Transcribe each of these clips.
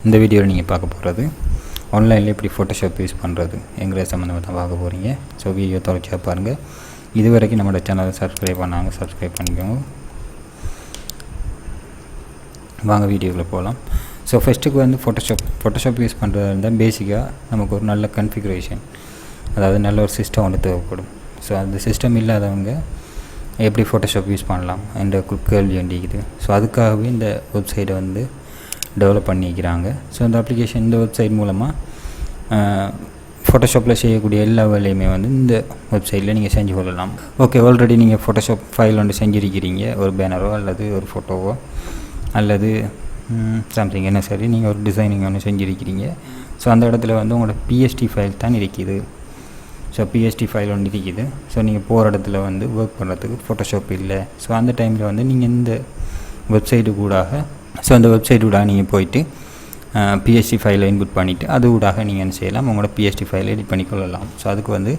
இந்த வீடியோவில் நீங்கள் பார்க்க போகிறது ஆன்லைனில் எப்படி ஃபோட்டோஷாப் யூஸ் பண்ணுறது எங்கிற சம்மந்தமாக தான் பார்க்க போகிறீங்க. ஸோ வீடியோ தொடர்ச்சியாக பாருங்கள். இது வரைக்கும் நம்மளோட சேனலை சப்ஸ்கிரைப் பண்ணாங்க, சப்ஸ்கிரைப் பண்ணிக்கோங்க. வாங்க வீடியோவில் போகலாம். ஸோ ஃபஸ்ட்டுக்கு வந்து ஃபோட்டோஷாப் யூஸ் பண்ணுறது இருந்தால் பேசிக்காக நமக்கு ஒரு நல்ல கன்ஃபிகரேஷன், அதாவது நல்ல ஒரு சிஸ்டம் ஒன்று தேவைப்படும். ஸோ அந்த சிஸ்டம் இல்லாதவங்க எப்படி ஃபோட்டோஷாப் யூஸ் பண்ணலாம் என்ற கேள்வி வேண்டிக்குது. ஸோ அதுக்காகவே இந்த வெப்சைட்டை வந்து டெவலப் பண்ணிக்கிறாங்க. ஸோ இந்த அப்ளிகேஷன், இந்த வெப்சைட் மூலமாக ஃபோட்டோஷாப்பில் செய்யக்கூடிய எல்லா வேலையுமே வந்து இந்த வெப்சைட்டில் நீங்கள் செஞ்சு கொள்ளலாம். ஓகே, ஆல்ரெடி நீங்கள் ஃபோட்டோஷாப் ஃபைல் ஒன்று செஞ்சுருக்கிறீங்க, ஒரு பேனரோ அல்லது ஒரு ஃபோட்டோவோ அல்லது சம்திங் என்ன சரி, நீங்கள் ஒரு டிசைனிங் ஒன்று செஞ்சுருக்கிறீங்க. ஸோ அந்த இடத்துல வந்து உங்களோட பிஎஸ்டி ஃபைல் தான் இருக்குது. ஸோ பிஎஸ்டி ஃபைல் ஒன்று இருக்குது. ஸோ நீங்கள் போகிற இடத்துல வந்து ஒர்க் பண்ணுறதுக்கு ஃபோட்டோஷாப் இல்லை. ஸோ அந்த டைமில் வந்து நீங்கள் இந்த வெப்சைட்டு கூடாக, ஸோ அந்த வெப்சைட் ஊடாக நீங்கள் போயிட்டு பிஎஸ்டி ஃபைலை இன்புட் பண்ணிவிட்டு அது ஊடாக நீங்கள் என்ன செய்யலாம், உங்களோட பிஎஸ்டி ஃபைலை எடிட் பண்ணிக்கொள்ளலாம். ஸோ அதுக்கு வந்து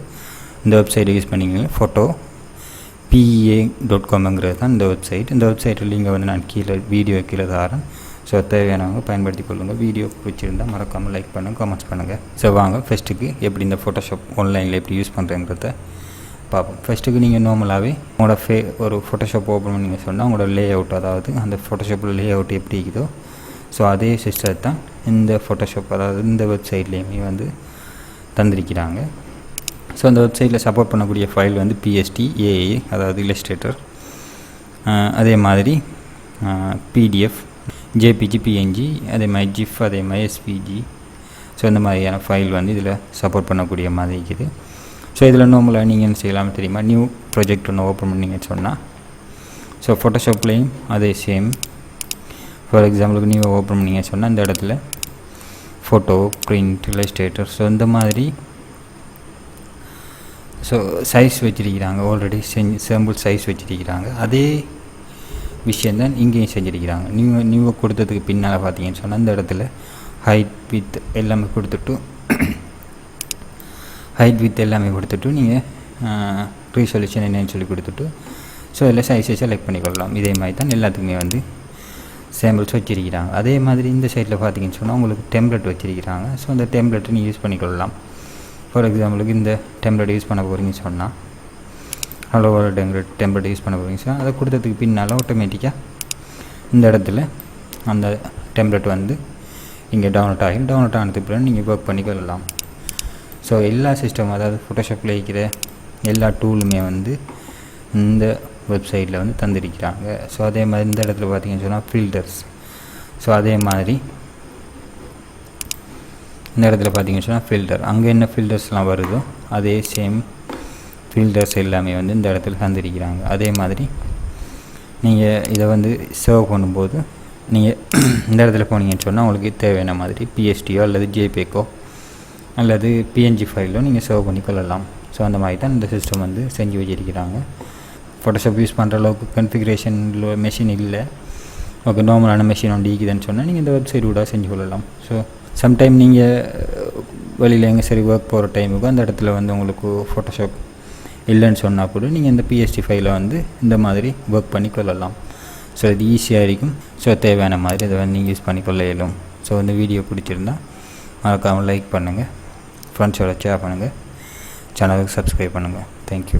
இந்த வெப்சைட்டை யூஸ் பண்ணிங்க. photopea.comங்கிறது தான் இந்த வெப்சைட். இந்த வெப்சைட்டில் லிங்கை வந்து நான் வீடியோ கீழே தரேன். ஸோ தேவையானவங்க பயன்படுத்தி கொள்ளுங்கள். வீடியோ பிடிச்சிருந்தால் மறக்காமல் லைக் பண்ணுங்கள், கமெண்ட்ஸ் பண்ணுங்கள். ஸோ வாங்க ஃபஸ்ட்டுக்கு எப்படி இந்த ஃபோட்டோஷாப் ஆன்லைனில் எப்படி யூஸ் பண்ணுறேங்கிறத பார்ப்போம். ஃபஸ்ட்டுக்கு நீங்கள் நார்மலாகவே உங்களோட ஒரு ஃபோட்டோஷாப் ஓப்பன் பண்ணிங்க சொன்னால் உங்களோட லே அவுட், அதாவது அந்த ஃபோட்டோஷாப்பில் லே அவுட் எப்படி இருக்குதோ ஸோ அதே சிஸ்டத்தை தான் இந்த ஃபோட்டோஷாப், அதாவது இந்த வெப்சைட்லேயுமே வந்து தந்திருக்கிறாங்க. ஸோ அந்த வெப்சைட்டில் சப்போர்ட் பண்ணக்கூடிய ஃபைல் வந்து பிஎஸ்டி, ஏஏ அதாவது இல்லஸ்ட்ரேட்டர், அதே மாதிரி பிடிஎஃப், ஜேபிஜி, பிஎன்ஜி, அதே மாதிரி ஜிஃப், அதே மாதிரி எஸ்பிஜி. ஸோ இந்த மாதிரியான ஃபைல் வந்து இதில் சப்போர்ட் பண்ணக்கூடிய மாதிரி இருக்குது. ஸோ இதில் நார்மலாக நீங்கள் என்ன செய்யலாம் தெரியுமா, நியூ ப்ராஜெக்ட் ஒன்று ஓப்பன் பண்ணிங்கன்னு சொன்னால், ஸோ ஃபோட்டோஷாப்லேயும் அதே சேம். ஃபார் எக்ஸாம்பிளுக்கு நியூ ஓப்பன் பண்ணிங்க சொன்னால் இந்த இடத்துல ஃபோட்டோ, பிரிண்ட், இல்லஸ்ட்ரேட்டர், ஸோ இந்த மாதிரி ஸோ சைஸ் வச்சுருக்கிறாங்க. ஆல்ரெடி சாம்பிள் சைஸ் வச்சுருக்கிறாங்க. அதே விஷயந்தான் இங்கேயும் செஞ்சுருக்கிறாங்க. நியூவை கொடுத்ததுக்கு பின்னால் பார்த்தீங்கன்னு சொன்னால் இந்த இடத்துல ஹைட் வித் எல்லாமே கொடுத்துட்டு நீங்கள் ரீசொல்யூஷன் என்னன்னு சொல்லி கொடுத்துட்டு ஸோ இதில் சைஸை செலக்ட் பண்ணிக்கொள்ளலாம். இதே மாதிரி தான் எல்லாத்துக்குமே வந்து சாம்பிள்ஸ் வச்சுருக்கிறாங்க. அதே மாதிரி இந்த சைட்டில் பார்த்தீங்கன்னு சொன்னால் உங்களுக்கு டெம்ப்ளேட் வச்சுருக்கிறாங்க. ஸோ அந்த டெம்ப்ளேட்டை நீங்கள் யூஸ் பண்ணிக்கொள்ளலாம். ஃபார் எக்ஸாம்பிளுக்கு இந்த டெம்ப்ளேட் யூஸ் பண்ண போகிறீங்கன்னு சொன்னால், ஹலோ டெம்ப்ளேட் யூஸ் பண்ண போகிறீங்க சொன்னால் அதை கொடுத்ததுக்கு பின்னால் ஆட்டோமேட்டிக்காக இந்த இடத்துல அந்த டெம்ப்ளேட் வந்து இங்கே டவுன்லோட் ஆனதுக்கு பிறகு நீங்கள் ஒர்க் பண்ணிக்கொள்ளலாம். ஸோ எல்லா சிஸ்டம், அதாவது ஃபோட்டோஷாப்பில் இருக்கிற எல்லா டூலுமே வந்து இந்த வெப்சைட்டில் வந்து தந்திருக்கிறாங்க. ஸோ அதே மாதிரி இந்த இடத்துல பார்த்தீங்கன்னு சொன்னால் ஃபில்டர்ஸ். ஸோ அதே மாதிரி இந்த இடத்துல பார்த்தீங்கன்னு சொன்னால் ஃபில்டர், அங்கே என்ன ஃபில்டர்ஸ்லாம் வருதோ அதே சேம் ஃபில்டர்ஸ் எல்லாமே வந்து இந்த இடத்துல தந்திருக்கிறாங்க. அதே மாதிரி நீங்கள் இதை வந்து சர்வ் பண்ணும்போது நீங்கள் இந்த இடத்துல போனீங்கன்னு சொன்னால் உங்களுக்கு தேவையான மாதிரி பிஎஸ்டியோ அல்லது ஜேபேக்கோ அல்லது பிஎன்ஜி ஃபைலோ நீங்கள் சர்வ் பண்ணி கொள்ளலாம். ஸோ அந்த மாதிரி தான் இந்த சிஸ்டம் வந்து செஞ்சு வச்சுருக்கிறாங்க. ஃபோட்டோஷாப் யூஸ் பண்ணுற அளவுக்கு கன்ஃபிகரேஷன் மெஷின் இல்லை, ஓகே, நார்மலான மெஷின் ஒன்று இருக்குதுன்னு சொன்னால் நீங்கள் இந்த வெப்சைட் கூட செஞ்சு கொள்ளலாம். ஸோ சம்டைம் நீங்கள் வெளியில் எங்கே சரி ஒர்க் போகிற டைமுக்கு அந்த இடத்துல வந்து உங்களுக்கு ஃபோட்டோஷாப் இல்லைன்னு சொன்னால் கூட நீங்கள் இந்த பிஎஸ்டி ஃபைலை வந்து இந்த மாதிரி ஒர்க் பண்ணி கொள்ளலாம். ஸோ இது ஈஸியாக இருக்கும். ஸோ தேவையான மாதிரி இதை வந்து நீங்கள் யூஸ் பண்ணி கொள்ள இயலும். ஸோ இந்த வீடியோ பிடிச்சிருந்தால் மறக்காமல் லைக் பண்ணுங்கள், ஃப்ரெண்ட்ஸோட ஷேர் பண்ணுங்கள், சேனலுக்கு சப்ஸ்கிரைப் பண்ணுங்கள். தேங்க்யூ.